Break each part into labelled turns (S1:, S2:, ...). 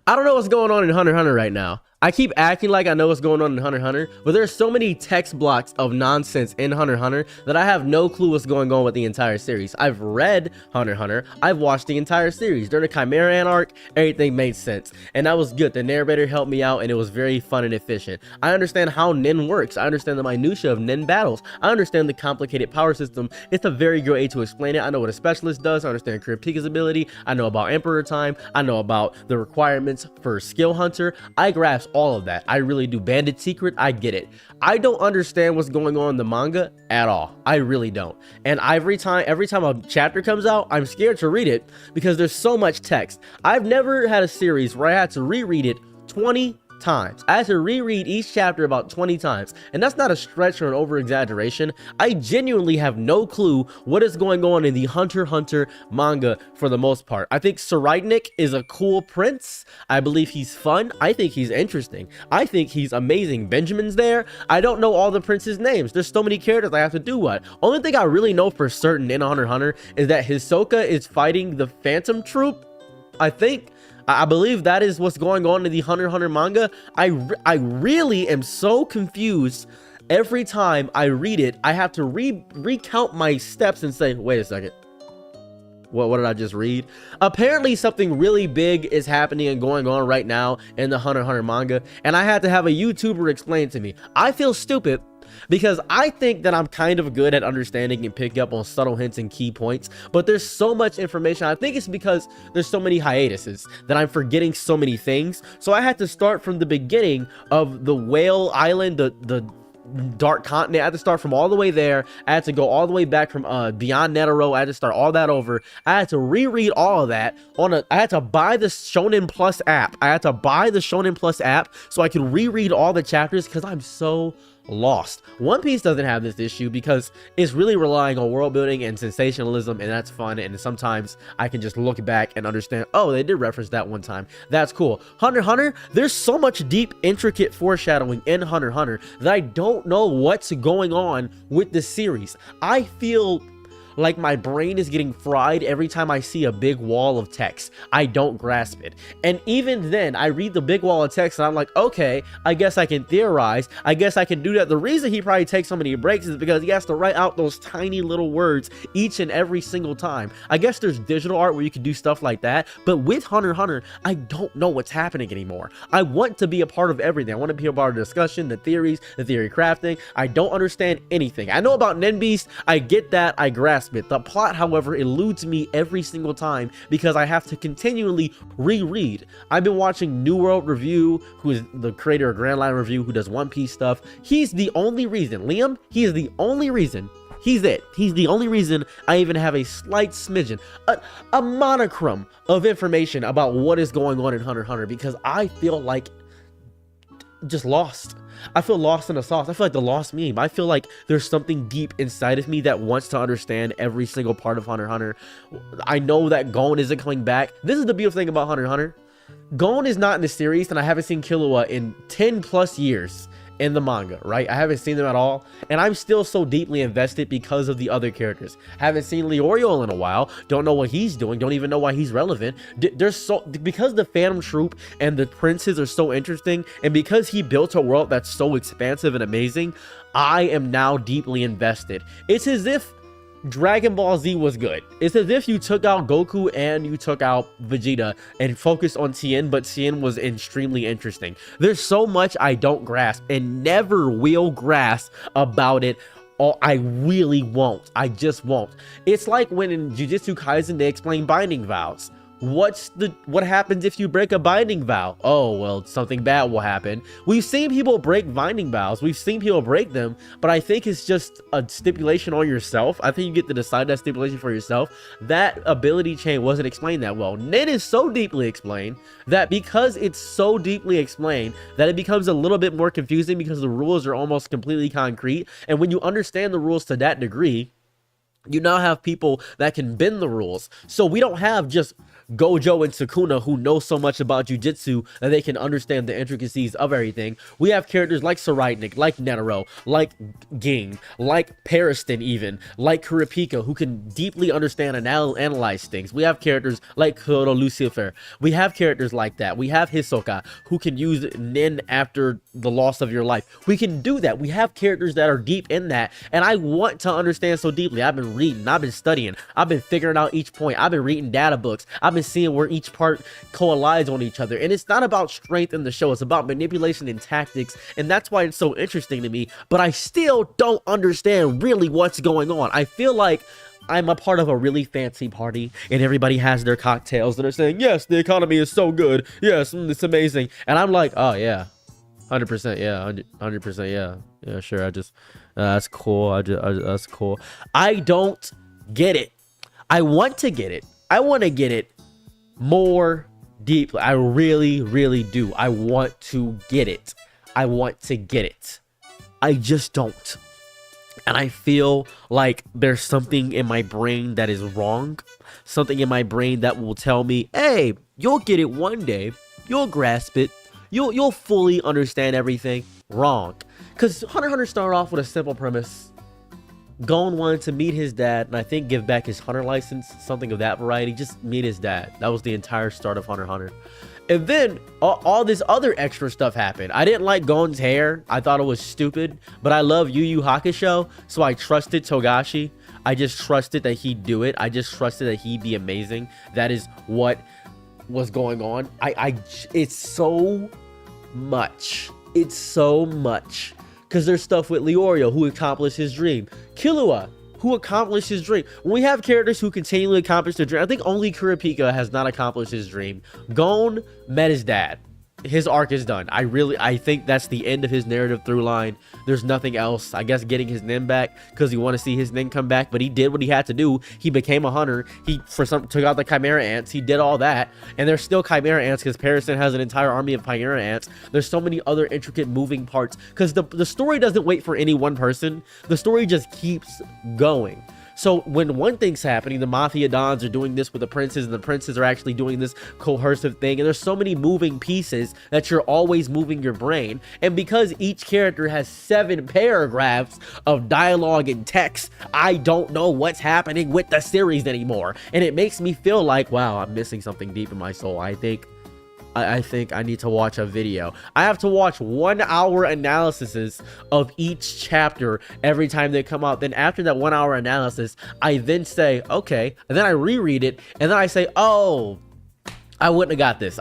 S1: I don't know what's going on in Hunter x Hunter right now. I keep acting like I know what's going on in Hunter x Hunter, but there's so many text blocks of nonsense in Hunter x Hunter that I have no clue what's going on with the entire series. I've read Hunter x Hunter, I've watched the entire series. During the Chimera Ant arc, everything made sense, and that was good. The narrator helped me out, and it was very fun and efficient. I understand how Nen works. I understand the minutia of Nen battles. I understand the complicated power system. It's a very good way to explain it. I know what a specialist does. I understand Cryptika's ability. I know about Emperor Time. I know about the requirements for Skill Hunter. I grasp all of that. I really do. Bandit Secret, I get it. I don't understand what's going on in the manga at all. I really don't. And every time a chapter comes out, I'm scared to read it because there's so much text. I've never had a series where I had to reread it 20 times. I had to reread each chapter about 20 times, and that's not a stretch or an over exaggeration. I genuinely have no clue what is going on in the Hunter x Hunter manga for the most part. I think Saraidnik is a cool prince. I believe he's fun. I think he's interesting. I think he's amazing. Benjamin's there. I don't know all the princes' names. There's so many characters. I have to do what? Only thing I really know for certain in Hunter x Hunter is that Hisoka is fighting the Phantom Troop. I believe that is what's going on in the Hunter x Hunter manga. I really am so confused. Every time I read it, I have to recount my steps and say, wait a second. What did I just read? Apparently something really big is happening and going on right now in the Hunter x Hunter manga, and I had to have a YouTuber explain to me. I feel stupid because I think that I'm kind of good at understanding and picking up on subtle hints and key points, but there's so much information. I think it's because there's so many hiatuses that I'm forgetting so many things. So I had to start from the beginning of the Whale Island, the Dark Continent. I had to start from all the way there. I had to go all the way back from beyond Netero. I had to start all that over. I had to reread all of that I had to buy the Shonen Plus app. So I could reread all the chapters because I'm so lost. One Piece doesn't have this issue because it's really relying on world building and sensationalism, and that's fun, and sometimes I can just look back and understand, oh, they did reference that one time. That's cool. Hunter x Hunter, there's so much deep, intricate foreshadowing in Hunter x Hunter that I don't know what's going on with the series. I feel like my brain is getting fried every time I see a big wall of text. I don't grasp it. And even then, I read the big wall of text and I'm like, okay, I guess I can theorize. I guess I can do that. The reason he probably takes so many breaks is because he has to write out those tiny little words each and every single time. I guess there's digital art where you can do stuff like that. But with Hunter x Hunter, I don't know what's happening anymore. I want to be a part of everything. I want to be a part of the discussion, the theories, the theory crafting. I don't understand anything. I know about Nen Beast. I get that. I grasp it. The plot, however, eludes me every single time because I have to continually reread. I've been watching New World Review, who is the creator of Grand Line Review, who does One Piece stuff. He's the only reason, Liam, he is the only reason, he's the only reason I even have a slight smidgen, a monochrome of information about what is going on in Hunter x Hunter, because I feel like just lost. I feel lost in the sauce. I feel like the lost meme. I feel like there's something deep inside of me that wants to understand every single part of Hunter x Hunter. I know that Gon isn't coming back. This is the beautiful thing about Hunter x Hunter. Gon is not in the series, and I haven't seen Killua in 10 plus years in the manga, right? I haven't seen them at all, and I'm still so deeply invested because of the other characters. Haven't seen Leoriel in a while, don't know what he's doing, don't even know why he's relevant. Because the Phantom Troop and the princes are so interesting, and because he built a world that's so expansive and amazing, I am now deeply invested. It's as if Dragon Ball Z was good. It's as if you took out Goku and you took out Vegeta and focused on Tien, but Tien was extremely interesting. There's so much I don't grasp and never will grasp about it. Oh, I really won't. I just won't. It's like when in Jujutsu Kaisen they explain binding vows. What happens if you break a binding vow? Oh, well, something bad will happen. We've seen people break binding vows. We've seen people break them, but I think it's just a stipulation on yourself. I think you get to decide that stipulation for yourself. That ability chain wasn't explained that well. Nen is so deeply explained that because it's so deeply explained that it becomes a little bit more confusing because the rules are almost completely concrete. And when you understand the rules to that degree, you now have people that can bend the rules. So we don't have just Gojo and Sukuna who know so much about jujitsu that they can understand the intricacies of everything. We have characters like Tsurayunik, like Netero, like Ging, like Pariston even, like Kurapika who can deeply understand and analyze things. We have characters like Kuro Lucifer. We have characters like that. We have Hisoka who can use Nin after the loss of your life. We can do that. We have characters that are deep in that, and I want to understand so deeply. I've been reading, I've been studying, I've been figuring out each point, I've been reading data books, I've been seeing where each part collides on each other. And it's not about strength in the show, it's about manipulation and tactics, and that's why it's so interesting to me. But I still don't understand really what's going on. I feel like I'm a part of a really fancy party and everybody has their cocktails and they're saying, yes, the economy is so good, yes, it's amazing, and I'm like, oh yeah, 100%, yeah, 100%, yeah, sure, I just that's cool. That's cool. I don't get it. I want to get it. I want to get it more deeply. I really, really do. I want to get it. I want to get it. I just don't. And I feel like there's something in my brain that is wrong. Something in my brain that will tell me, hey, you'll get it one day. You'll grasp it. You'll fully understand everything. Wrong. Because Hunter x Hunter started off with a simple premise. Gon wanted to meet his dad and I think give back his Hunter license, something of that variety. Just meet his dad. That was the entire start of Hunter x Hunter. And then all this other extra stuff happened. I didn't like Gon's hair. I thought it was stupid. But I love Yu Yu Hakusho, so I trusted Togashi. I just trusted that he'd do it. I just trusted that he'd be amazing. That is what was going on. It's so much. It's so much. Because there's stuff with Leorio, who accomplished his dream. Killua, who accomplished his dream. When we have characters who continually accomplish their dream, I think only Kurapika has not accomplished his dream. Gon met his dad. His arc is done. I think that's the end of his narrative through line. There's nothing else. I guess getting his Nin back because you want to see his Nin come back, but he did what he had to do. He became a hunter. He took out the Chimera Ants. He did all that, and there's still Chimera Ants because Pariston has an entire army of Chimera Ants. There's so many other intricate moving parts because the story doesn't wait for any one person. The story just keeps going. So when one thing's happening, the Mafia Dons are doing this with the princes, and the princes are actually doing this coercive thing, and there's so many moving pieces that you're always moving your brain. And because each character has 7 paragraphs of dialogue and text, I don't know what's happening with the series anymore. And it makes me feel like, wow, I'm missing something deep in my soul. I think I need to watch a video. I have to watch 1-hour analyses of each chapter every time they come out. Then after that 1-hour analysis, I then say, okay, and then I reread it, and then I say, oh, I wouldn't have got this.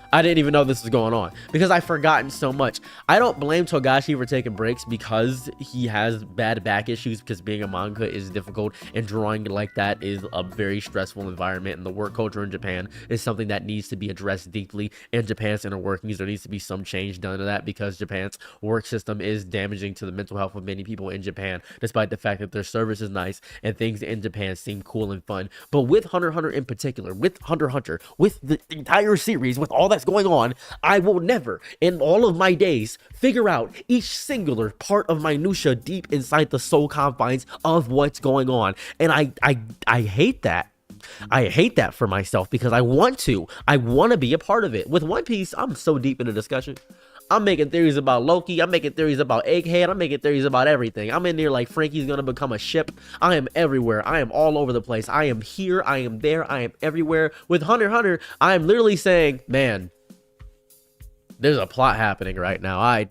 S1: I didn't even know this was going on because I've forgotten so much. I don't blame Togashi for taking breaks because he has bad back issues, because being a manga is difficult and drawing like that is a very stressful environment, and the work culture in Japan is something that needs to be addressed deeply in Japan's inner workings. There needs to be some change done to that because Japan's work system is damaging to the mental health of many people in Japan, despite the fact that their service is nice and things in Japan seem cool and fun. But with Hunter x Hunter in particular, with Hunter x Hunter, with the entire series, with all that's going on, I will never in all of my days figure out each singular part of minutia deep inside the soul confines of what's going on. And I hate that. I hate that for myself because I want to be a part of it. With One Piece, I'm so deep in the discussion. I'm making theories about Loki. I'm making theories about Egghead. I'm making theories about everything. I'm in there like Frankie's gonna become a ship. I am everywhere. I am all over the place. I am here. I am there. I am everywhere. With Hunter x Hunter, I am literally saying, man, there's a plot happening right now.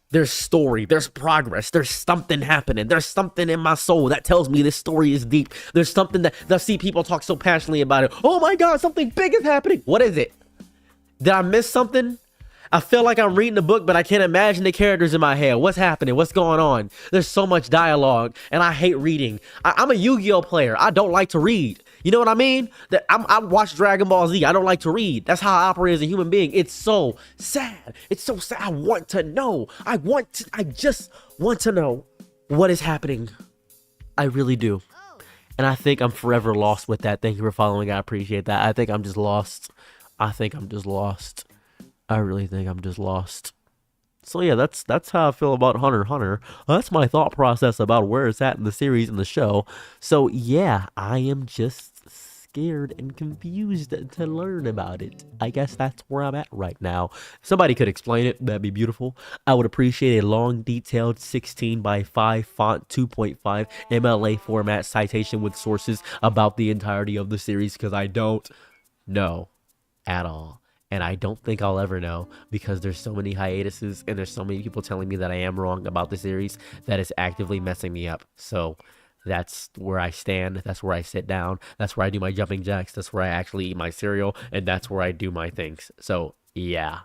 S1: There's story, there's progress, there's something happening, there's something in my soul that tells me this story is deep. There's something that I see people talk so passionately about it. Oh my God, something big is happening. What is it? Did I miss something? I feel like I'm reading a book, but I can't imagine the characters in my head. What's happening? What's going on? There's so much dialogue, and I hate reading. I'm a Yu-Gi-Oh player. I don't like to read. You know what I mean? I watch Dragon Ball Z. I don't like to read. That's how I operate as a human being. It's so sad. It's so sad. I want to know. I just want to know what is happening. I really do. And I think I'm forever lost with that. Thank you for following. I appreciate that. I think I'm just lost. I really think I'm just lost. So yeah, that's how I feel about Hunter x Hunter. That's my thought process about where it's at in the series and the show. So yeah, I am just scared and confused to learn about it. I guess that's where I'm at right now. If somebody could explain it, that'd be beautiful. I would appreciate a long, detailed 16 by 5 font 2.5 MLA format citation with sources about the entirety of the series, because I don't know at all. And I don't think I'll ever know, because there's so many hiatuses and there's so many people telling me that I am wrong about the series that is actively messing me up. So that's where I stand. That's where I sit down. That's where I do my jumping jacks. That's where I actually eat my cereal. And that's where I do my things. So yeah.